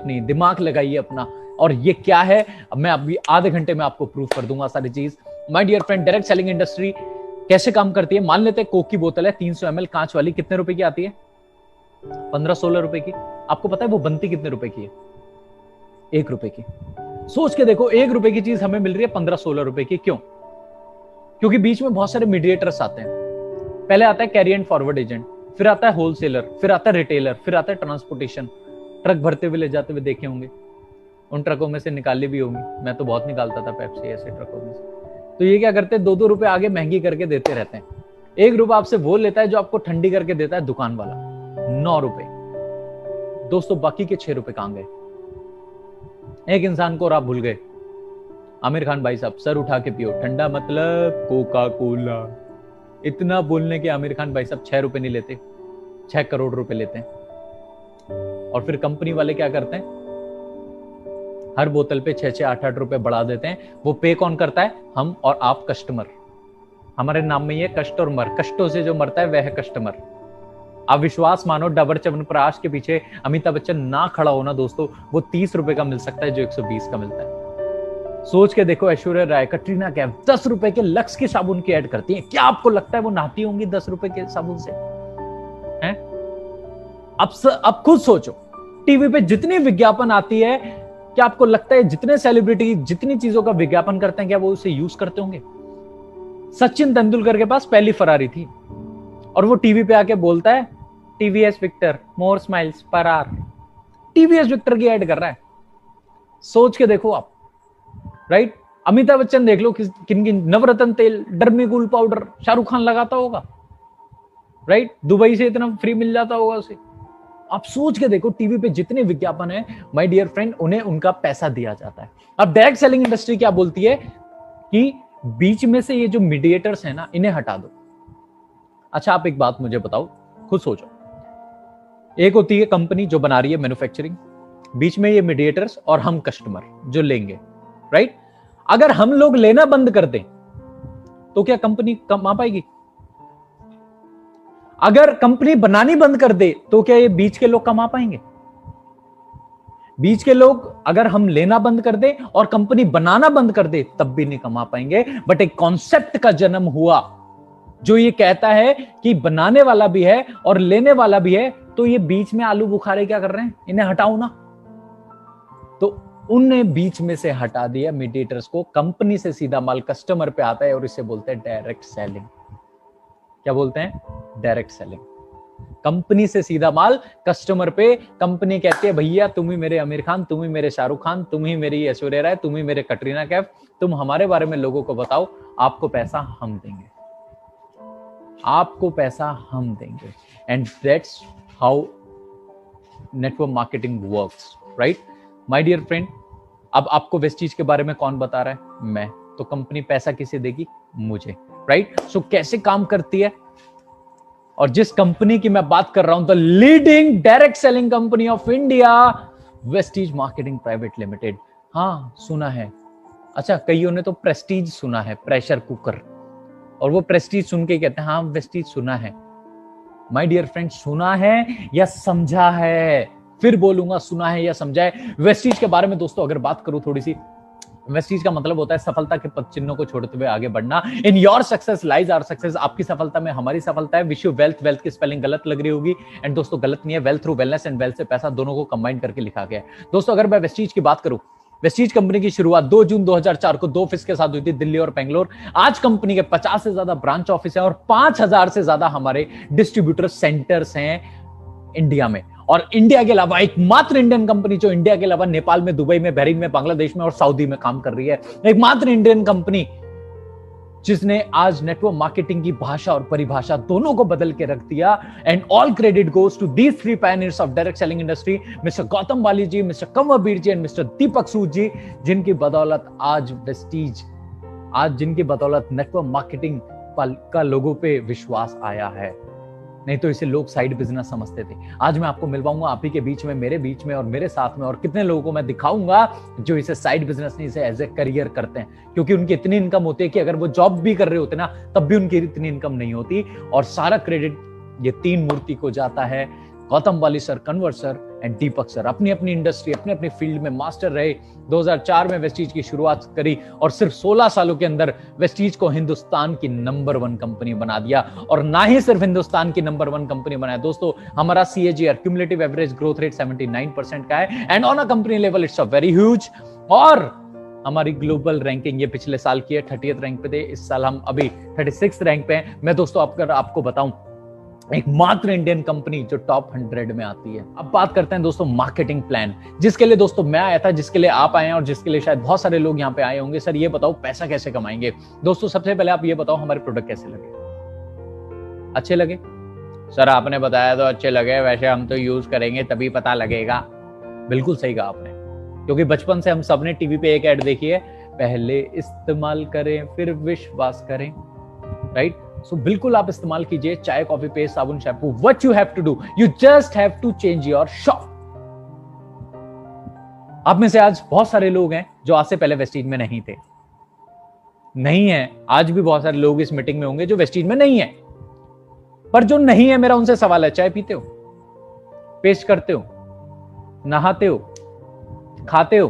अपनी, दिमाग लगाइए अपना। और ये क्या है, अब मैं अभी आधे घंटे में आपको प्रूफ कर दूंगा सारी चीज। My dear friend, direct selling industry कैसे काम करती है? मान लेते हैं कोक की बोतल है 300 ml कांच वाली, कितने रुपए की आती है? 15-16 रुपए की। आपको पता है वो बनती कितने रुपए की है? 1 रुपए की। सोच के देखो, 1 रुपए की चीज हमें मिल रही है 15-16 रुपए की। क्यों? क्योंकि बीच में बहुत सारे मीडिएटर्स आते हैं। पहले आता है कैरी एंड फॉरवर्ड एजेंट, फिर आता है होलसेलर, फिर आता है रिटेलर, फिर आता है ट्रांसपोर्टेशन। ट्रक भरते हुए ले जाते हुए देखे होंगे, उन ट्रकों में से निकाली भी होंगी। मैं तो बहुत निकालता था पेप्सी ऐसे ट्रकों में से। तो ये क्या करते हैं, 2-2 रुपए आगे महंगी करके देते रहते हैं। 1 रुपया आपसे वो लेता है जो आपको ठंडी करके देता है दुकान वाला, 9 रुपए। दोस्तों बाकी के 6 रुपए कहां गए? एक इंसान को और आप भूल गए, आमिर खान भाई साहब, सर उठा के पियो, ठंडा मतलब कोका कोला। इतना बोलने के आमिर खान भाई साहब 6 रुपए नहीं लेते, 6 करोड़ रुपए लेते हैं। और फिर कंपनी वाले क्या करते हैं, हर बोतल पे 6-6, 8-8 रुपए बढ़ा देते हैं। वो पे कौन करता है? हम और आप, कस्टमर। हमारे नाम में ये कष्ट और मर, कष्टों से जो मरता है वह है कस्टमर। आप विश्वास मानो, डाबर च्यवनप्राश के पीछे अमिताभ बच्चन ना खड़ा होना दोस्तों, वो 30 रुपए का मिल सकता है जो 120 का मिलता है। सोच के देखो, ऐश्वर्या राय, कटरीना कैफ 10 रुपए के लक्स की साबुन की ऐड करती हैं। क्या आपको लगता है वो नहाती होंगी 10 रुपए के साबुन से? हैं? अब खुद सोचो, टीवी पे जितनी विज्ञापन आती है, क्या आपको लगता है जितने सेलिब्रिटी जितनी चीजों का विज्ञापन करते हैं, क्या वो उसे यूज करते होंगे? सचिन तेंदुलकर के पास पहली फरारी थी और वो टीवी पे आके बोलता है TVS Victor, more smiles per hour. TVS Victor की ऐड कर रहा है। सोच के देखो आप, राइट? अमिताभ बच्चन देख लो, किन किन, नवरत्न तेल, डर्मीकूल पाउडर शाहरुख खान लगाता होगा, राइट? दुबई से इतना फ्री मिल जाता होगा उसे। आप सोच के देखो, टीवी पे जितने विज्ञापन है माय डियर फ्रेंड, उन्हें उनका पैसा दिया जाता है। अब डायरेक्ट सेलिंग इंडस्ट्री क्या बोलती है कि बीच में से ये जो मीडिएटर्स है ना, इन्हें हटा दो। अच्छा आप एक बात मुझे बताओ, खुद सोचो, एक होती है कंपनी जो बना रही है मैन्युफैक्चरिंग, बीच में ये मीडिएटर्स और हम कस्टमर जो लेंगे, राइट? अगर हम लोग लेना बंद कर दें तो क्या कंपनी कमा पाएगी? अगर कंपनी बनानी बंद कर दे तो क्या ये बीच के लोग कमा पाएंगे? बीच के लोग अगर हम लेना बंद कर दे और कंपनी बनाना बंद कर दे तब भी नहीं कमा पाएंगे। बट एक कॉन्सेप्ट का जन्म हुआ जो ये कहता है कि बनाने वाला भी है और लेने वाला भी है, तो ये बीच में आलू बुखारे क्या कर रहे हैं, इन्हें हटाओ ना। तो उनने बीच में से हटा दिया मीडिएटर्स को, कंपनी से सीधा माल कस्टमर पे आता है और इसे बोलते हैं डायरेक्ट सेलिंग। क्या बोलते हैं? Direct selling. कंपनी से सीधा माल कस्टमर पे, कंपनी कहती है भैया तुम ही मेरे आमिर खान, तुम ही मेरे शाहरुख खान, तुम ही मेरी ऐश्वर्या राय, तुम ही मेरे कटरीना कैफ, तुम हमारे बारे में लोगों को बताओ, आपको पैसा हम देंगे, आपको पैसा हम देंगे। And that's how network marketing works, right my dear friend? अब आपको वेस्टीज के बारे में कौन बता रहा है? मैं। तो कंपनी पैसा किसे देगी? मुझे, राइट? सो कैसे काम करती है? और जिस कंपनी की मैं बात कर रहा हूं, the leading direct selling company of India, Vestige marketing private limited. हाँ सुना है। अच्छा, कईयों ने तो प्रेस्टीज सुना है, प्रेशर कुकर, और वो प्रेस्टीज सुन के कहते हैं हाँ वेस्टीज सुना है। माय डियर फ्रेंड, सुना है या समझा है? फिर बोलूंगा, सुना है या समझा है? वेस्टीज के बारे में दोस्तों अगर बात करूं थोड़ी सी, वेस्टीज का मतलब होता है सफलता के पद चिन्हों को छोड़ते हुए आगे बढ़ना। In your success lies our success. आपकी सफलता में हमारी सफलता है। Wish you wealth. वेल्थ की स्पेलिंग गलत लग रही होगी, एंड दोस्तों गलत नहीं है, wealth through wellness and wealth से पैसा दोनों को कंबाइन करके लिखा गया है। दोस्तों अगर मैं वेस्टीज की बात करूं, वेस्टीज कंपनी की शुरुआत 2 जून 2004 को 2 ऑफिस के साथ हुई थी, दिल्ली और बेंगलोर। आज कंपनी के 50 से ज्यादा ब्रांच ऑफिस है और 5000 से ज्यादा हमारे डिस्ट्रीब्यूटर सेंटर्स हैं इंडिया में। और इंडिया के अलावा एकमात्र इंडियन कंपनी जो इंडिया के अलावा नेपाल में, दुबई में, बहरीन में, बांग्लादेश में और सऊदी में काम कर रही है, एकमात्र इंडियन कंपनी जिसने आज नेटवर्क मार्केटिंग की भाषा और परिभाषा दोनों को बदल के रख दिया। And all credit goes to these 3 pioneers of direct selling industry, mister Gautam Bali ji, mister Kanwarbir ji and mister Deepak Sood ji, जिनकी बदौलत आज वेस्टीज, आज जिनकी बदौलत नेटवर्क मार्केटिंग का लोगों पे विश्वास आया है। नहीं तो इसे लोग साइड बिजनेस समझते थे। आज मैं आपको मिलवाऊंगा आप ही के बीच में, मेरे बीच में और मेरे साथ में, और कितने लोगों को मैं दिखाऊंगा जो इसे साइड बिजनेस नहीं, इसे एज ए करियर करते हैं, क्योंकि उनकी इतनी इनकम होती है कि अगर वो जॉब भी कर रहे होते ना तब भी उनकी इतनी इनकम नहीं होती। और सारा क्रेडिट ये 3 मूर्ति को जाता है, गौतम वाली sir, Kanwar sir and Deepak sir अपनी अपनी इंडस्ट्री, अपने अपने फील्ड में मास्टर रहे। 2004 में वेस्टीज की शुरुआत करी और सिर्फ 16 सालों के अंदर वेस्टीज को हिंदुस्तान की नंबर 1 कंपनी बना दिया। और ना ही सिर्फ हिंदुस्तान की नंबर 1 कंपनी बनाया दोस्तों, हमारा CAGR cumulative average growth rate 79% का है and on a company level it's a very huge. और हमारी ग्लोबल रैंकिंग ये पिछले साल की है, 30th रैंक पे थे, इस साल हम अभी 36 रैंक पे हैं। मैं दोस्तों आपको बताऊं, एकमात्र इंडियन कंपनी जो टॉप 100 में आती है। अब बात करते हैं दोस्तों मार्केटिंग प्लान, जिसके लिए दोस्तों मैं आया था, जिसके लिए आप आए हैं और जिसके लिए शायद बहुत सारे लोग यहाँ पे आए होंगे। सर ये बताओ पैसा कैसे कमाएंगे? दोस्तों सबसे पहले आप ये बताओ हमारे प्रोडक्ट कैसे लगे? अच्छे लगे? सर आपने बताया तो अच्छे लगे, वैसे हम तो यूज करेंगे तभी पता लगेगा। बिल्कुल सही कहा आपने, क्योंकि बचपन से हम सबने टीवी पे एक ऐड देखी है, पहले इस्तेमाल करें फिर विश्वास करें, राइट? सो बिल्कुल आप इस्तेमाल कीजिए चाय, कॉफी, पेस्ट, साबुन, shampoo. What you have to do, you just have to change your shop. आप में से आज बहुत सारे लोग हैं जो आज से पहले वेस्टीज में नहीं थे, नहीं है। आज भी बहुत सारे लोग इस मीटिंग में होंगे जो वेस्टीज में नहीं है, पर जो नहीं है मेरा उनसे सवाल है, चाय पीते हो, पेस्ट करते हो, नहाते हो, खाते हो,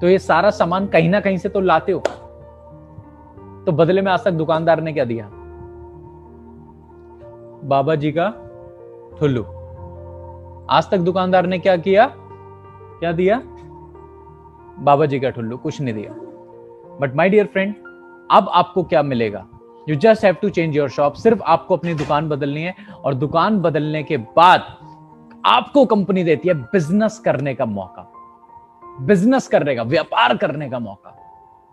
तो ये सारा सामान कहीं ना कहीं से तो लाते हो। तो बदले में आज तक दुकानदार ने क्या दिया? बाबा जी का ठुल्लू। आज तक दुकानदार ने क्या किया? क्या दिया? बाबा जी का ठुल्लू, कुछ नहीं दिया। बट माय डियर फ्रेंड, अब आपको क्या मिलेगा? You just have to change your shop. सिर्फ आपको अपनी दुकान बदलनी है और दुकान बदलने के बाद आपको कंपनी देती है बिजनेस करने का मौका, बिजनेस करने का, व्यापार करने का मौका।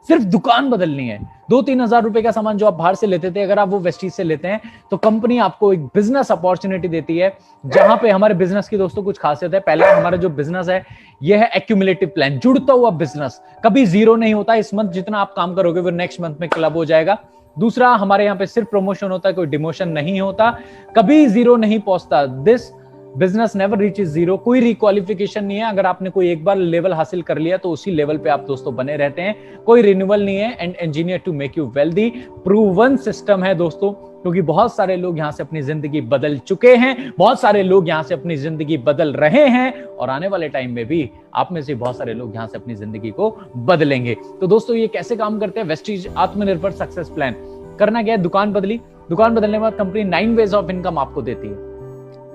सिर्फ दुकान बदलनी है। 2-3 हजार रुपए का सामान जो आप बाहर से लेते थे, अगर आप वो वेस्टीज से लेते हैं तो कंपनी आपको एक बिजनेस अपॉर्चुनिटी देती है, जहां पे हमारे बिजनेस की दोस्तों कुछ खासियत है। पहला हमारा जो बिजनेस है ये है एक्यूमुलेटिव प्लान, जुड़ता हुआ बिजनेस, कभी जीरो नहीं होता। इस मंथ जितना आप काम करोगे वो नेक्स्ट मंथ में क्लब हो जाएगा। दूसरा, हमारे यहाँ पे सिर्फ प्रमोशन होता है, कोई डिमोशन नहीं होता, कभी जीरो नहीं पहुंचता। This business never reaches zero. कोई रिक्वालिफिकेशन नहीं है, अगर आपने कोई एक बार लेवल हासिल कर लिया तो उसी लेवल पे आप दोस्तों बने रहते हैं। कोई रिन्यूअल नहीं है and engineer to make you wealthy. Proven system है दोस्तों, क्योंकि बहुत सारे लोग यहां से अपनी जिंदगी बदल चुके हैं, बहुत सारे लोग यहां से अपनी जिंदगी बदल रहे हैं और आने वाले टाइम में भी आप में से बहुत सारे लोग यहां से अपनी जिंदगी को बदलेंगे। तो दोस्तों ये कैसे काम करते हैं? वेस्टीज आत्मनिर्भर सक्सेस प्लान। करना क्या है? दुकान बदली, दुकान बदलने के बाद कंपनी 9 वेज ऑफ इनकम आपको देती है,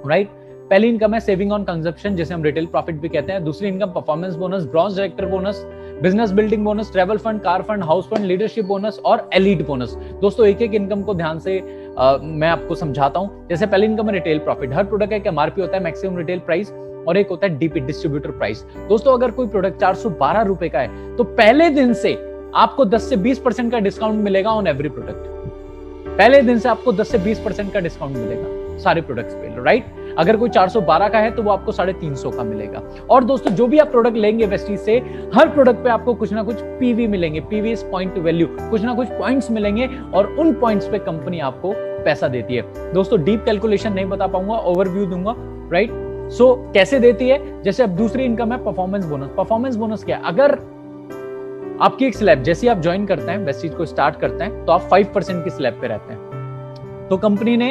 राइट? पहली इनकम है सेविंग ऑन कंजप्शन, जिसे हम रिटेल प्रॉफिट भी कहते हैं। दूसरी income performance bonus, bronze director bonus, business building bonus, travel fund, car fund, house fund, leadership bonus और एलीट बोनस। दोस्तों एक एक इनकम को ध्यान से मैं आपको समझाता हूं। जैसे पहली इनकम है रिटेल प्रॉफिट। हर प्रोडक्ट का एक MRP होता है, मैक्सिमम रिटेल प्राइस, और एक होता है DP डिस्ट्रीब्यूटर प्राइस। दोस्तों अगर कोई प्रोडक्ट 412 रुपए का है तो पहले दिन से आपको 10 से 20% का डिस्काउंट मिलेगा ऑन एवरी प्रोडक्ट। पहले दिन से आपको 10 से 20% का डिस्काउंट मिलेगा सारे प्रोडक्ट्स पे, राइट? अगर कोई 412 का है तो वो आपको 350 का मिलेगा। और दोस्तों जो भी आप प्रोडक्ट लेंगे वेस्टीज से, हर प्रोडक्ट पे आपको कुछ ना कुछ PV मिलेंगे। PV is point two value, कुछ ना कुछ पॉइंट्स मिलेंगे और उन पॉइंट्स पे कंपनी आपको पैसा देती है। दोस्तों डीप कैलकुलेशन नहीं बता पाऊंगा, ओवरव्यू दूंगा, राइट? सो कैसे देती है? जैसे अब दूसरी इनकम है परफॉर्मेंस बोनस। परफॉर्मेंस बोनस क्या है? अगर आपकी एक स्लैब, जैसे आप ज्वाइन करते हैं, वेस्टीज को स्टार्ट करते हैं, तो आप 5% की स्लैब पे रहते हैं। तो कंपनी ने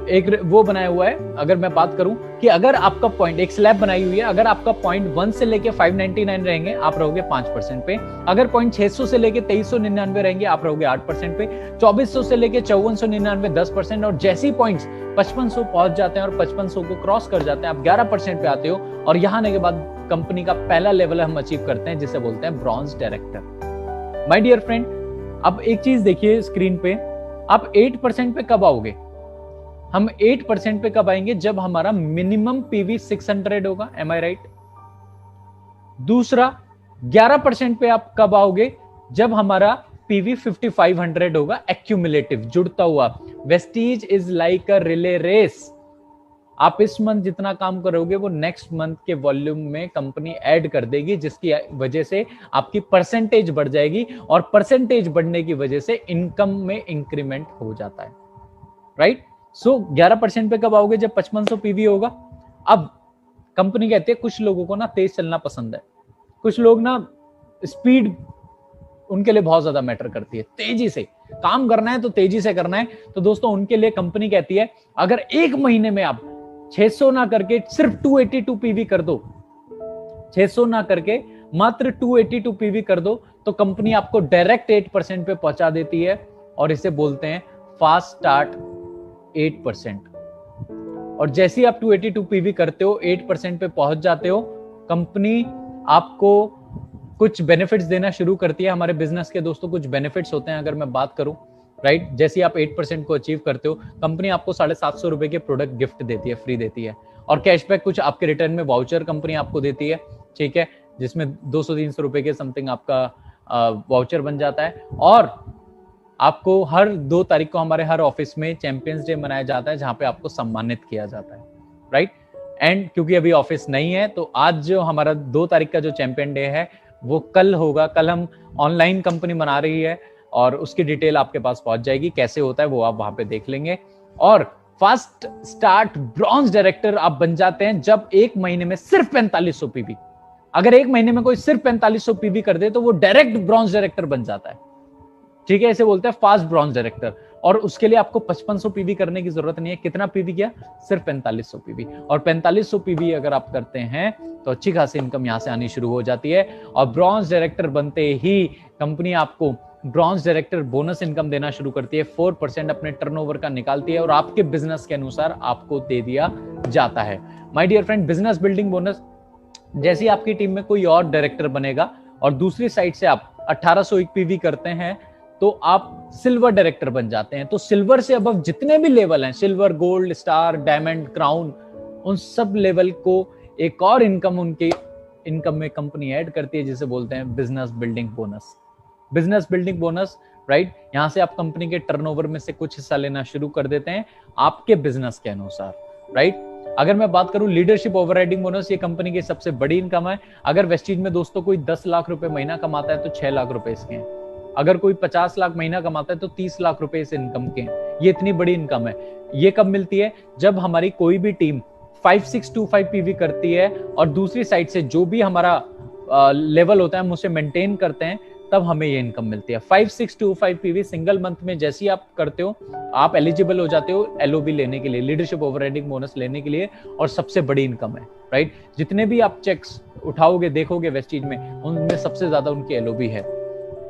एक वो बनाया हुआ है, अगर मैं बात करूं कि अगर आपका पॉइंट, एक स्लैब बनाई हुई है, अगर आपका पॉइंट 1 से लेके 599 रहेंगे, आप रहोगे 5% पे। अगर पॉइंट 600 से लेके 2399 रहेंगे, आप रहोगे 8% पे। 2400 से लेके 5499 10%। और जैसे ही पॉइंट्स 5500 पहुंच जाते हैं और 5500 को क्रॉस कर जाते हैं, आप 11% पे आते हो। और यहां आने के बाद कंपनी का पहला लेवल हम अचीव करते हैं, जिसे बोलते हैं bronze director. My dear friend, अब एक चीज देखिए स्क्रीन पे, आप 8% पे कब आओगे? हम 8% पे कब आएंगे? जब हमारा मिनिमम PV 600 होगा, एम आई राइट? दूसरा, 11% पे आप कब आओगे? जब हमारा PV 5500 होगा, एक्यूमुलेटिव, जुड़ता हुआ। Vestige is like a relay race. आप इस मंथ जितना काम करोगे वो नेक्स्ट मंथ के वॉल्यूम में कंपनी ऐड कर देगी, जिसकी वजह से आपकी परसेंटेज बढ़ जाएगी और परसेंटेज बढ़ने की वजह से इनकम में इंक्रीमेंट हो जाता है, राइट? सो 11% पे कब आओगे? जब 5500 PV होगा। अब कंपनी कहती है कुछ लोगों को ना तेज चलना पसंद है, कुछ लोग ना स्पीड उनके लिए बहुत ज्यादा मैटर करती है, तेजी से काम करना है तो तेजी से करना है। तो दोस्तों उनके लिए कंपनी कहती है अगर 1 महीने में आप 600 ना करके सिर्फ 282 पीवी कर दो, 600 ना करके मात्र 282 पीवी कर दो, तो कंपनी आपको डायरेक्ट 8% पे पहुंचा देती है, और इसे बोलते हैं फास्ट स्टार्ट 8%। और जैसे ही आप 282 पीवी करते हो, 8% पे पहुंच जाते हो, कंपनी आपको कुछ बेनिफिट्स देना शुरू करती है। हमारे बिजनेस के दोस्तों कुछ बेनिफिट्स होते हैं, अगर मैं बात करूं, राइट। जैसे आप 8% को अचीव करते हो, कंपनी आपको 750 रुपए के प्रोडक्ट गिफ्ट देती है, फ्री देती है, और कैशबैक कुछ आपके रिटर्न में वाउचर कंपनी आपको देती है, ठीक है, जिसमें 200-300 रुपए के समथिंग आपका वाउचर बन जाता है। और आपको हर 2 तारीख को हमारे हर ऑफिस में चैंपियंस डे मनाया जाता है, जहां पे आपको सम्मानित किया जाता है, राइट। एंड क्योंकि अभी ऑफिस नहीं है, तो आज जो हमारा 2 तारीख का जो चैंपियन डे है वो कल होगा। कल हम ऑनलाइन कंपनी मना रही है, और उसकी डिटेल आपके पास पहुंच जाएगी, कैसे होता है वो आप वहां पे देख लेंगे। और फास्ट स्टार्ट ब्रॉन्ज डायरेक्टर आप बन जाते हैं जब 1 महीने में सिर्फ 4500 पीवी, अगर 1 महीने में कोई सिर्फ 4500 पीवी कर दे तो वो डायरेक्ट ब्रॉन्ज डायरेक्टर बन जाता है, ठीक है। इसे बोलते हैं फास्ट ब्रॉन्ज डायरेक्टर। और उसके लिए आपको 5500 पीवी करने की जरूरत नहीं है। कितना पीवी किया? सिर्फ 4500 पीवी। और 4500 पीवी अगर आप करते हैं तो अच्छी खासी इनकम यहां से आनी शुरू हो जाती है। और ब्रॉन्ज डायरेक्टर बनते ही कंपनी आपको ब्रॉन्ज डायरेक्टर बोनस इनकम देना शुरू करती है। 4% अपने टर्नओवर का निकालती है, और आपके बिजनेस के अनुसार आपको दे दिया जाता है। My dear friend, business building bonus, जैसे आपकी टीम में कोई और डायरेक्टर बनेगा और दूसरी साइड से आप 1801 पीवी करते हैं, तो आप सिल्वर डायरेक्टर बन जाते हैं। तो सिल्वर से अब जितने भी लेवल हैं, silver, gold, star, diamond, crown, उन सब लेवल को एक और इनकम उनके इनकम में कंपनी ऐड करती है, जिसे बोलते हैं business building bonus. Business building bonus, right. यहां से आप कंपनी के टर्नओवर में से कुछ हिस्सा लेना शुरू कर देते हैं आपके बिजनेस के अनुसार, राइट। अगर मैं बात करूं लीडरशिप ओवरराइडिंग बोनस, ये कंपनी की सबसे बड़ी इनकम है। अगर वेस्टीज में दोस्तों कोई 10 लाख रुपए महीना कमाता है तो 6 लाख रुपए इसके हैं। अगर कोई 50 लाख महीना कमाता है तो 30 लाख रुपए इस इनकम के हैं। ये इतनी बड़ी इनकम है। ये कब मिलती है? जब हमारी कोई भी टीम 5625 पीवी करती है, और दूसरी साइड से जो भी हमारा लेवल होता है हम उसे मेंटेन करते हैं, तब हमें ये इनकम मिलती है। 5625 पीवी सिंगल मंथ में जैसे ही आप करते हो, आप एलिजिबल हो जाते हो एलओबी लेने के लिए, लीडरशिप ओवरराइडिंग बोनस लेने के लिए। और सबसे बड़ी इनकम है, राइट। जितने भी आप चेक्स उठाओगे, देखोगे वेस्टीज में, उनमें सबसे ज्यादा उनकी एलओबी है।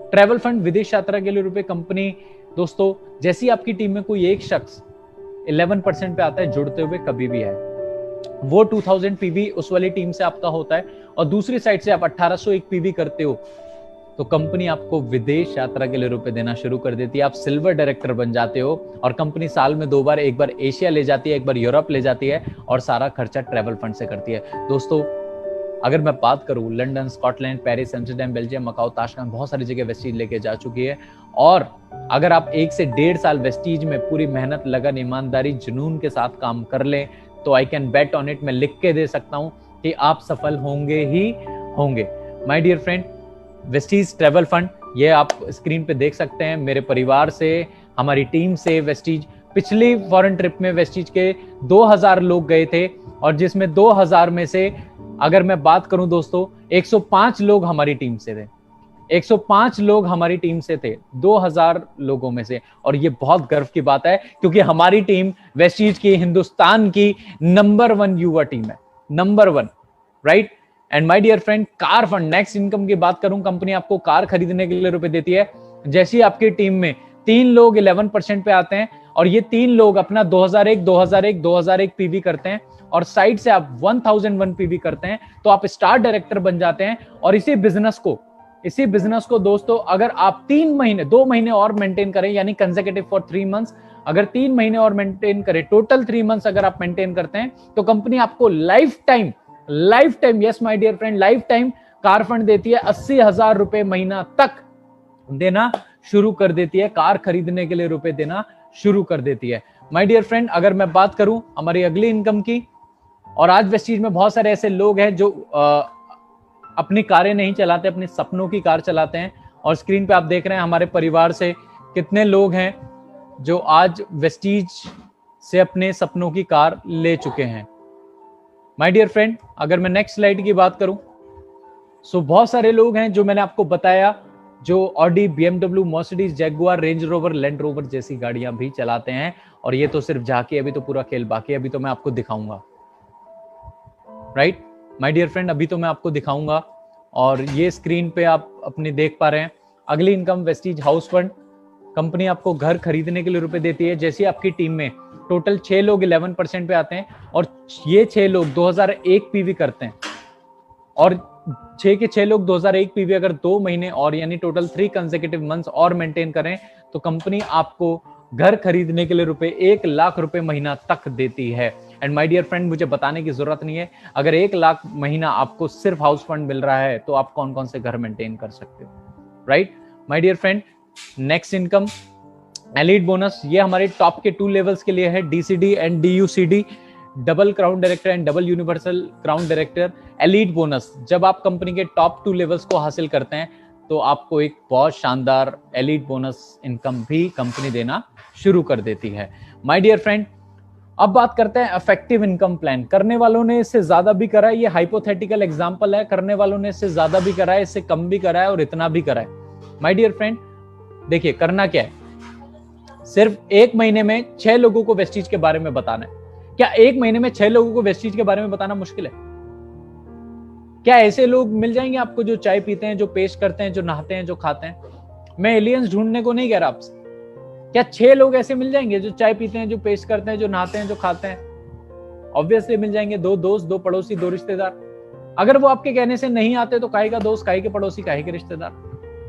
ट्रैवल फंड, विदेश यात्रा के लिए रुपए, कंपनी दोस्तों जैसी आपकी टीम में कोई एक शख्स 11% पे आता है जुड़ते हुए, कभी भी है, वो 2000 पीवी उस वाली टीम से आपका होता है, और दूसरी साइड से आप 1801 पीवी करते हो, तो कंपनी आपको विदेश यात्रा के लिए रुपए देना शुरू कर देती है। आप सिल्वर डायरेक्टर बन जाते हो, और कंपनी साल में 2 बार, एक बार एशिया ले जाती है, एक बार यूरोप ले जाती है, और सारा खर्चा ट्रैवल फंड से करती है। दोस्तों अगर मैं बात करूं, London, Scotland, Paris, Amsterdam, Belgium, Macau, Tashkent, बहुत सारी जगह वेस्टीज लेके जा चुकी है। और अगर आप 1 से 1.5 साल वेस्टीज में पूरी मेहनत, लगन, ईमानदारी, जुनून के साथ काम कर लें, तो I can bet on it, मैं लिख के दे सकता हूं कि आप सफल होंगे ही होंगे। My dear friend, Vestige travel fund, ये आप स्क्रीन पे देख सकते हैं। मेरे परिवार से, हमारी टीम से वेस्टीज, पिछली फॉरेन ट्रिप में वेस्टीज के 2000 लोग गए थे, और जिसमें 2000 में से अगर मैं बात करूं दोस्तों, 105 लोग हमारी टीम से थे। 105 लोग हमारी टीम से थे 2000 लोगों में से। और ये बहुत गर्व की बात है, क्योंकि हमारी टीम वेस्टीज की, हिंदुस्तान की नंबर 1 युवा टीम है, number 1, right. And my dear friend, car fund, next income की बात करूं, कंपनी आपको कार खरीदने के लिए रुपए देती है। जैसी आपकी टीम में 3 लोग 11% पे आते हैं, और ये 3 लोग अपना 2001 पीवी करते हैं, और साइड से आप 1001 पीवी करते हैं, तो आप स्टार डायरेक्टर बन जाते हैं। और इसी बिजनेस को दोस्तों अगर आप 2 महीने और मेंटेन करें, यानी कंसेक्यूटिव फॉर 3 मंथ्स, अगर 3 महीने और मेंटेन करें, टोटल 3 मंथ्स अगर आप मेंटेन करते हैं, तो कंपनी आपको life time, yes my dear friend, life time car fund देती है। 80,000 रुपए महीना तक देना शुरू कर देती है, कार खरीदने के लिए रुपए देना शुरू कर देती है। माय डियर फ्रेंड, अगर मैं बात करूं हमारी अगली इनकम की, और आज वेस्टीज में बहुत सारे ऐसे लोग हैं जो अपनी कारें नहीं चलाते, अपने सपनों की कार चलाते हैं। और स्क्रीन पे आप देख रहे हैं हमारे परिवार से कितने लोग हैं जो आज वेस्टीज से अपने सपनों की कार ले चुके हैं। माय डियर फ्रेंड, अगर मैं नेक्स्ट स्लाइड की बात करूं, सो बहुत सारे लोग हैं जो मैंने आपको बताया, जो Audi, BMW, Mercedes, Jaguar, range rover, land rover जैसी गाड़ियां भी चलाते हैं। और ये तो सिर्फ झांकी, अभी तो पूरा खेल बाकी है, अभी तो मैं आपको दिखाऊंगा, राइट माय डियर फ्रेंड, अभी तो मैं आपको दिखाऊंगा और ये स्क्रीन पे आप अपनी देख पा रहे हैं। अगली income Vestige house fund. Company आपको घर खरीदने के लिए रुपए देती है। जैसे आपकी टीम में टोटल 6 लोग 11% पे आते हैं और ये 6 लोग 2001 पीवी करते हैं और 6 के 6 लोग 2001 पीवी अगर 2 महीने और यानी टोटल 3 कंसेक्यूटिव मंथ्स और मेंटेन करें तो कंपनी आपको घर खरीदने के लिए रुपए 1 लाख रुपए महीना तक देती है। एंड माय डियर फ्रेंड, मुझे बताने की जरूरत नहीं है, अगर 1 लाख महीना आपको सिर्फ हाउस फंड मिल रहा है तो आप कौन कौन से घर मेंटेन कर सकते हो, right my dear friend. Next income elite bonus. ये हमारे टॉप के 2 लेवल्स के लिए है, DCD and DUCD, double crown director and double universal crown director. Elite bonus, जब आप कंपनी के टॉप 2 लेवल्स को हासिल करते हैं तो आपको एक बहुत शानदार एलीट बोनस इनकम भी कंपनी देना शुरू कर देती है। माय डियर फ्रेंड, अब बात करते हैं इफेक्टिव इनकम प्लान। करने वालों ने इससे ज्यादा भी करा है, ये हाइपोथेटिकल एग्जांपल है, करने वालों ने इससे ज्यादा भी करा है, इससे कम भी करा है और इतना भी करा है। माय डियर फ्रेंड, देखिए करना क्या है, सिर्फ 1 महीने में 6 लोगों को वेस्टीज के बारे में बताना है। क्या 1 महीने में 6 लोगों को वेस्टीज के बारे में बताना मुश्किल है? क्या ऐसे लोग मिल जाएंगे आपको जो चाय पीते हैं, जो पेश करते हैं, जो नहाते हैं, जो खाते हैं? मैं एलियंस ढूंढने को नहीं कह रहा आपसे। क्या 6 लोग ऐसे मिल जाएंगे जो चाय पीते हैं, जो पेश करते हैं, जो नहाते हैं, जो खाते हैं? ऑब्वियसली मिल जाएंगे। 2 दोस्त, 2 पड़ोसी, 2 रिश्तेदार। अगर वो आपके कहने से नहीं आते तो काहे का दोस्त, काहे के पड़ोसी, काहे के रिश्तेदार?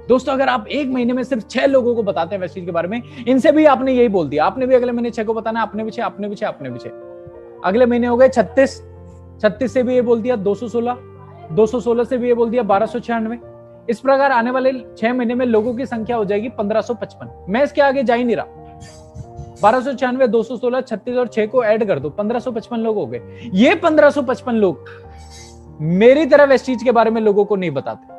दोस्तों, अगर आप 1 महीने में सिर्फ 6 लोगों को बताते हैं वेस्टीज के बारे में, इनसे भी आपने यही बोल दिया, आपने भी अगले महीने 6 को बताना, आपने भी 6, आपने भी 6, आपने भी 6। अगले महीने हो गए 36, 36 से भी ये बोल दिया 216, 216 से भी ये बोल दिया 1296। इस प्रकार आने वाले 6 महीने में लोगों की संख्या हो जाएगी 1555। मैं इसके आगे जा ही नहीं रहा। 1296, 216, 36 और 6 को ऐड कर दो, 1555 लोग हो गए। ये 1555 लोग मेरी तरह वेस्टीज के बारे में लोगों को नहीं बताते।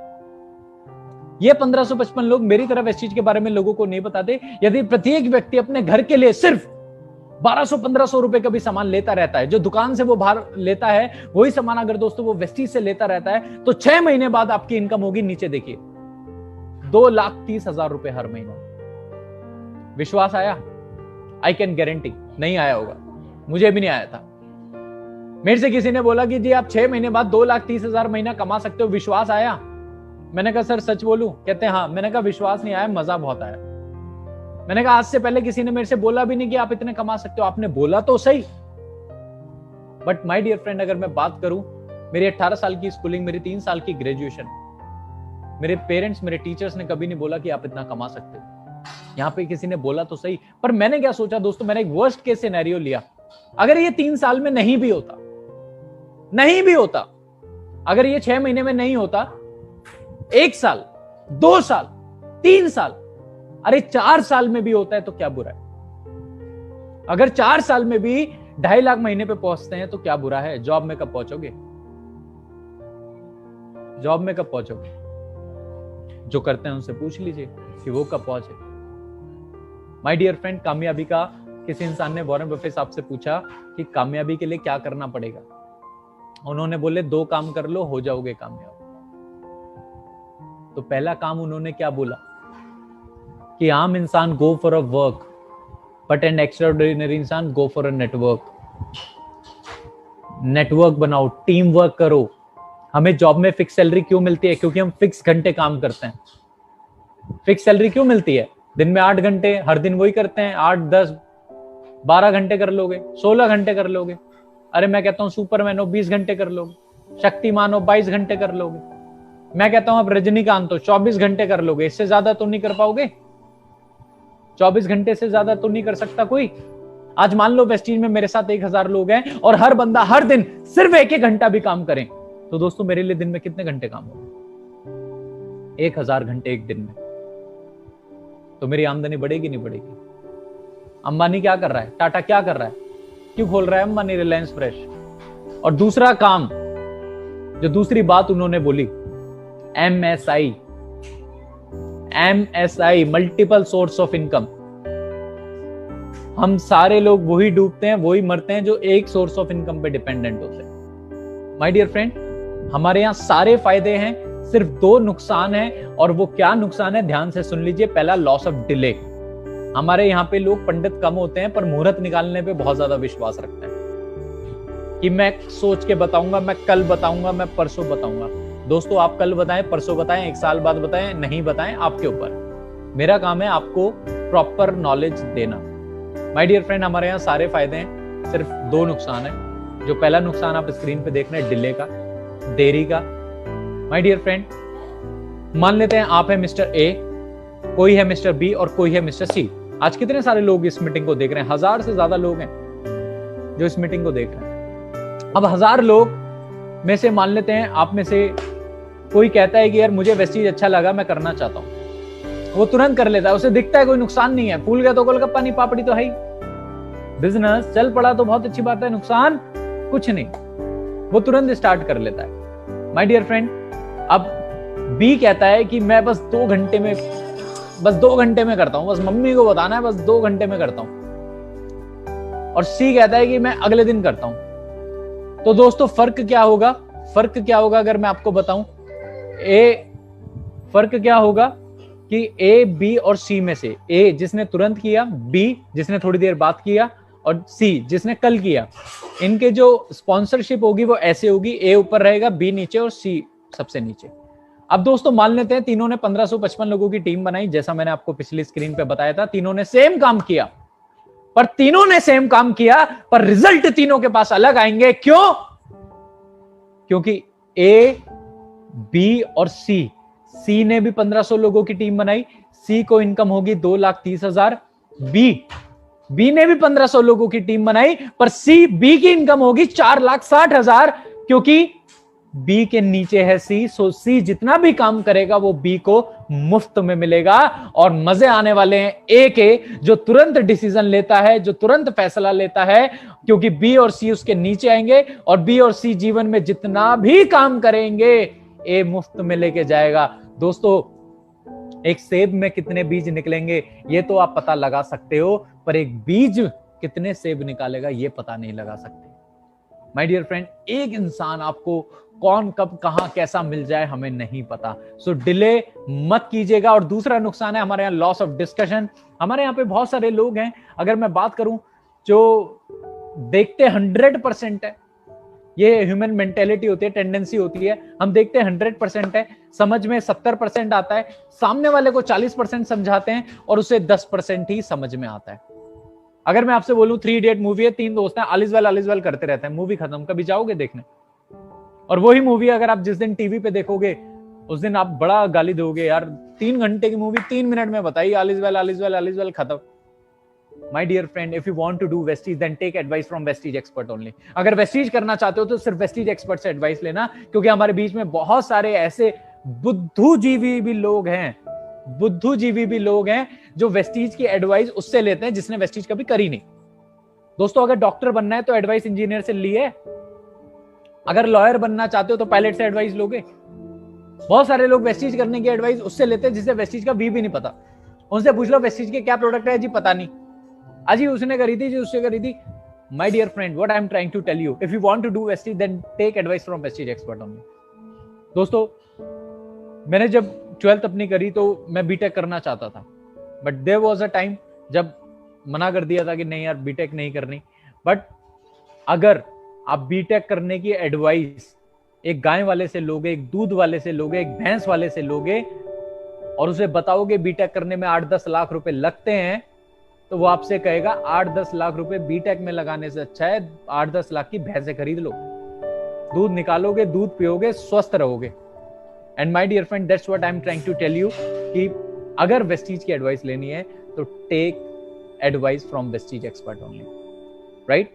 ये 1555 लोग मेरी तरह वेस्टीज के बारे में लोगों को नहीं बताते। यदि प्रत्येक व्यक्ति अपने घर के लिए सिर्फ 1200-1500 रुपए का भी सामान लेता रहता है, जो दुकान से वो बाहर लेता है वही सामान अगर दोस्तों वो वेस्टीज से लेता रहता है, तो 6 महीने बाद आपकी इनकम होगी, नीचे देखिए, 2,30,000 रुपए हर महीना। विश्वास आया? आई कैन गारंटी नहीं आया होगा, मुझे भी नहीं आया था। मेरे से किसी ने बोला कि जी आप 6 महीने बाद 2,30,000 महीना कमा सकते हो, विश्वास आया? मैंने कहा सर सच बोलूं? कहते हैं हाँ। मैंने कहा विश्वास नहीं आया, मजा बहुत आया। मैंने कहा आज से पहले किसी ने मेरे से बोला भी नहीं कि आप इतने कमा सकते हो, आपने बोला तो सही। बट माय डियर फ्रेंड, अगर मैं बात करूं, मेरी 18 साल की स्कूलिंग, मेरी 3 साल की ग्रेजुएशन, मेरे पेरेंट्स, मेरे टीचर्स ने कभी नहीं बोला कि आप इतना कमा सकते हो। यहाँ पे किसी ने बोला तो सही, पर मैंने क्या सोचा दोस्तों, मैंने एक वर्स्ट केस सिनेरियो लिया। अगर ये 3 साल में नहीं भी होता, अगर ये 6 महीने में नहीं होता, 1 साल, 2 साल, 3 साल, अरे 4 साल में भी होता है तो क्या बुरा है? अगर 4 साल में भी 2.5 लाख महीने पे पहुंचते हैं तो क्या बुरा है? जॉब में कब पहुंचोगे? जॉब में कब पहुंचोगे? जो करते हैं उनसे पूछ लीजिए कि वो कब पहुंचे। माय डियर फ्रेंड, कामयाबी का किसी इंसान ने वॉरेन बफेट साहब से पूछा कि कामयाबी के लिए क्या करना पड़ेगा। उन्होंने बोले 2 काम कर लो, हो जाओगे कामयाब। तो पहला काम उन्होंने क्या बोला कि आम इंसान go for a work, but an extraordinary इंसान go for a network. Network बनाओ, टीम वर्क करो। हमें जॉब में फिक्स सैलरी क्यों मिलती है? क्योंकि हम फिक्स घंटे काम करते हैं। फिक्स सैलरी क्यों मिलती है? दिन में 8 घंटे, हर दिन वही करते हैं। 8, 10, 12 घंटे कर लोगे, 16 घंटे कर लोगे। अरे मैं कहता हूं सुपरमैन हो 20 घंटे कर लोगे, शक्तिमान हो 22 घंटे कर लोगे। मैं कहता हूं अब रजनीकांत हो 24 घंटे कर लोगे। इससे ज्यादा तो नहीं कर पाओगे। 24 घंटे से ज्यादा तो नहीं कर सकता कोई। आज मान लो वेस्टीज में मेरे साथ 1000 लोग हैं और हर बंदा हर दिन सिर्फ 1-1 घंटा भी काम करें, तो दोस्तों मेरे लिए दिन में कितने घंटे काम होगा? 1000 घंटे एक दिन में। तो मेरी आमदनी बढ़ेगी नहीं बढ़ेगी? अंबानी क्या कर रहा है? टाटा क्या कर रहा है? क्यों खोल रहा है अंबानी रिलायंस फ्रेश? और दूसरा काम, जो दूसरी बात उन्होंने बोली, MSI, multiple source of income. हम सारे लोग वही डूबते हैं, वही मरते हैं जो एक सोर्स ऑफ इनकम पे डिपेंडेंट होते हैं। माय डियर फ्रेंड, हमारे यहां सारे फायदे हैं, सिर्फ 2 नुकसान हैं। और वो क्या नुकसान है, ध्यान से सुन लीजिए। पहला, लॉस ऑफ डिले। हमारे यहाँ पे लोग पंडित कम होते हैं पर मुहूर्त निकालने पे बहुत ज्यादा विश्वास रखते हैं। कि मैं सोच के बताऊंगा, मैं कल बताऊंगा, मैं परसों बताऊंगा। दोस्तों आप कल बताएं, परसों बताएं, एक साल बाद बताएं, नहीं बताएं, आपके ऊपर। मेरा काम है आपको प्रॉपर नॉलेज देना। माय डियर फ्रेंड, हमारे यहाँ सारे फायदे हैं, सिर्फ 2 नुकसान है। जो पहला नुकसान आप स्क्रीन पे देख रहे हैं, डिले का, देरी का। माय डियर फ्रेंड, मान लेते हैं आप है मिस्टर ए, कोई है मिस्टर बी और कोई है मिस्टर सी। आज कितने सारे लोग इस मीटिंग को देख रहे हैं? 1000 से ज्यादा लोग हैं जो इस मीटिंग को देख रहे हैं। अब 1000 लोग में से मान लेते हैं आप में से कोई कहता है कि यार मुझे वेस्टीज अच्छा लगा, मैं करना चाहता हूं। वो तुरंत कर लेता है, उसे दिखता है कोई नुकसान नहीं है, फूल गया तो गोलगप्पा नहीं, पापड़ी तो है ही, बिजनेस चल पड़ा तो बहुत अच्छी बात है, नुकसान कुछ नहीं, वो तुरंत स्टार्ट कर लेता है। माय डियर फ्रेंड, अब बी कहता है कि मैं बस 2 घंटे में करता हूं, बस मम्मी को बताना है, बस 2 घंटे में करता हूं। और सी कहता है कि मैं अगले दिन करता हूं। तो दोस्तों फर्क क्या होगा? फर्क क्या होगा अगर मैं आपको बताऊं? फर्क क्या होगा कि ए, बी और सी में से ए जिसने तुरंत किया, बी जिसने थोड़ी देर बाद किया और सी जिसने कल किया, इनके जो स्पॉन्सरशिप होगी वो ऐसे होगी, ए ऊपर रहेगा, बी नीचे और सी सबसे नीचे। अब दोस्तों मान लेते हैं तीनों ने 1555 लोगों की टीम बनाई, जैसा मैंने आपको पिछली स्क्रीन पे बताया था। तीनों ने सेम काम किया, पर रिजल्ट तीनों के पास अलग आएंगे। क्यों? क्योंकि ए, बी और सी ने भी 1500 लोगों की टीम बनाई, सी को इनकम होगी 2,30,000। बी ने भी 1500 लोगों की टीम बनाई, पर बी की इनकम होगी 4,60,000, क्योंकि बी के नीचे है सी। सो सी जितना भी काम करेगा वो बी को मुफ्त में मिलेगा। और मजे आने वाले हैं ए के, जो तुरंत डिसीजन लेता है, जो तुरंत फैसला लेता है, क्योंकि बी और सी उसके नीचे आएंगे और बी और सी जीवन में जितना भी काम करेंगे ए मुफ्त में लेके जाएगा। दोस्तों एक सेब में कितने बीज निकलेंगे ये तो आप पता लगा सकते हो, पर एक बीज कितने सेब निकालेगा ये पता नहीं लगा सकते। माय डियर फ्रेंड, एक इंसान आपको कौन कब कहां कैसा मिल जाए हमें नहीं पता। सो डिले मत कीजिएगा। और दूसरा नुकसान है हमारे यहाँ लॉस ऑफ डिस्कशन। हमारे यहाँ पे बहुत सारे लोग हैं, अगर मैं बात करूं, जो देखते 100% है, ये ह्यूमन मेंटेलिटी होती है, टेंडेंसी होती है, हम देखते 100% है, समझ में 70% आता है, सामने वाले को 40% समझाते हैं और उसे 10% ही समझ में आता है। अगर मैं आपसे बोलूं 3 इडियट मूवी है, 3 दोस्त हैं, आलिस-वेल करते रहते हैं, मूवी खत्म, कभी जाओगे देखने? और वही मूवी अगर आप जिस दिन टीवी पे देखोगे उस दिन आप बड़ा गाली दोगे, यार 3 घंटे की मूवी 3 मिनट में बताइए, आलिस-वेल खत्म। My dear friend, if you want to do Vestige then take advice from Vestige expert only. अगर वेस्टीज करना चाहते हो तो सिर्फ वेस्टीज एक्सपर्ट से एडवाइस लेना, क्योंकि हमारे बीच में बहुत सारे ऐसे बुद्धूजीवी भी लोग हैं जो वेस्टीज की एडवाइस उससे लेते हैं जिसने वेस्टीज कभी करी नहीं। दोस्तों अगर डॉक्टर बनना है तो एडवाइस इंजीनियर से लिए, अगर लॉयर बनना चाहते हो तो पायलट से एडवाइस लोगे। बहुत सारे लोग वेस्टीज करने की एडवाइस उससे लेते हैं जिसे वेस्टीज का भी नहीं पता। उनसे पूछ लो वेस्टीज के क्या प्रोडक्ट है, जी पता नहीं, अजी उसने करी थी, जी उससे करी थी। My dear friend, what I am trying to tell you, if you want to do Vestige then take advice from Vestige expert only. दोस्तों मैंने जब 12th अपनी करी तो मैं बीटेक करना चाहता था, but there was a time जब मना कर दिया था कि नहीं यार बीटेक नहीं करनी। बट अगर आप बीटेक करने की एडवाइस एक गाय वाले से लोगे, एक दूध वाले से लोगे, एक भैंस वाले से लोगे और उसे बताओगे बीटेक करने में 8-10 लाख रुपए लगते हैं, तो वो आपसे कहेगा 8-10 लाख रुपए बीटेक में लगाने से अच्छा है 8-10 लाख की भैंसे खरीद लो, दूध निकालोगे, दूध पियोगे, स्वस्थ रहोगे। And my dear friend, that's what I am trying to tell you कि अगर वेस्टीज की एडवाइस लेनी है तो take advice from Vestige expert only, right?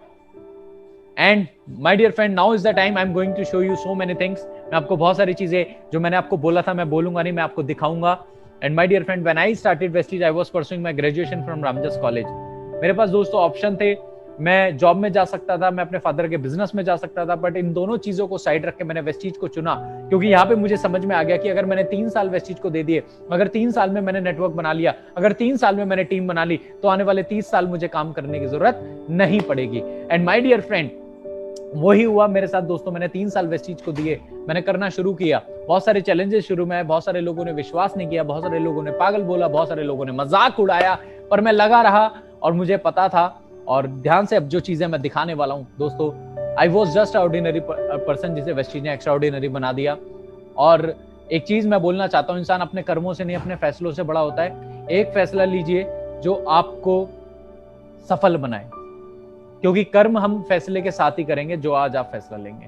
And my dear friend, now is the time I am going to show you so many things. मैं आपको बहुत सारी चीजें जो मैंने आपको बोला था मैं बोलूंगा नहीं, मैं आपको दिखाऊंगा। And my dear friend, when I started Vestige I was pursuing my graduation from Ramjas college. मेरे पास दोस्तों ऑप्शन थे, मैं जॉब में जा सकता था, मैं अपने फादर के बिजनेस में जा सकता था, बट इन दोनों चीजों को साइड रख के मैंने वेस्टीज को चुना, क्योंकि यहाँ पे मुझे समझ में आ गया कि अगर मैंने 3 साल वेस्टीज को दे दिए, अगर 3 साल में मैंने नेटवर्क बना लिया, अगर 3 साल में मैंने टीम बना ली, तो आने वाले 30 साल मुझे काम करने की जरूरत नहीं पड़ेगी। एंड माय डियर फ्रेंड, वही हुआ मेरे साथ दोस्तों। मैंने 3 साल वेस्टीज को दिए, मैंने करना शुरू किया। बहुत सारे चैलेंजेस शुरू में, बहुत सारे लोगों ने विश्वास नहीं किया, बहुत सारे लोगों ने पागल बोला, बहुत सारे लोगों ने मजाक उड़ाया, पर मैं लगा रहा और मुझे पता था। और ध्यान से अब जो चीजें मैं दिखाने वाला हूं दोस्तों, I was just ordinary person, जिसे वेस्टीज ने एक्स्ट्रा ऑर्डिनरी बना दिया। और एक चीज मैं बोलना चाहता हूँ, इंसान अपने कर्मों से नहीं अपने फैसलों से बड़ा होता है। एक फैसला लीजिए जो आपको सफल बनाए, क्योंकि कर्म हम फैसले के साथ ही करेंगे जो आज आप फैसला लेंगे।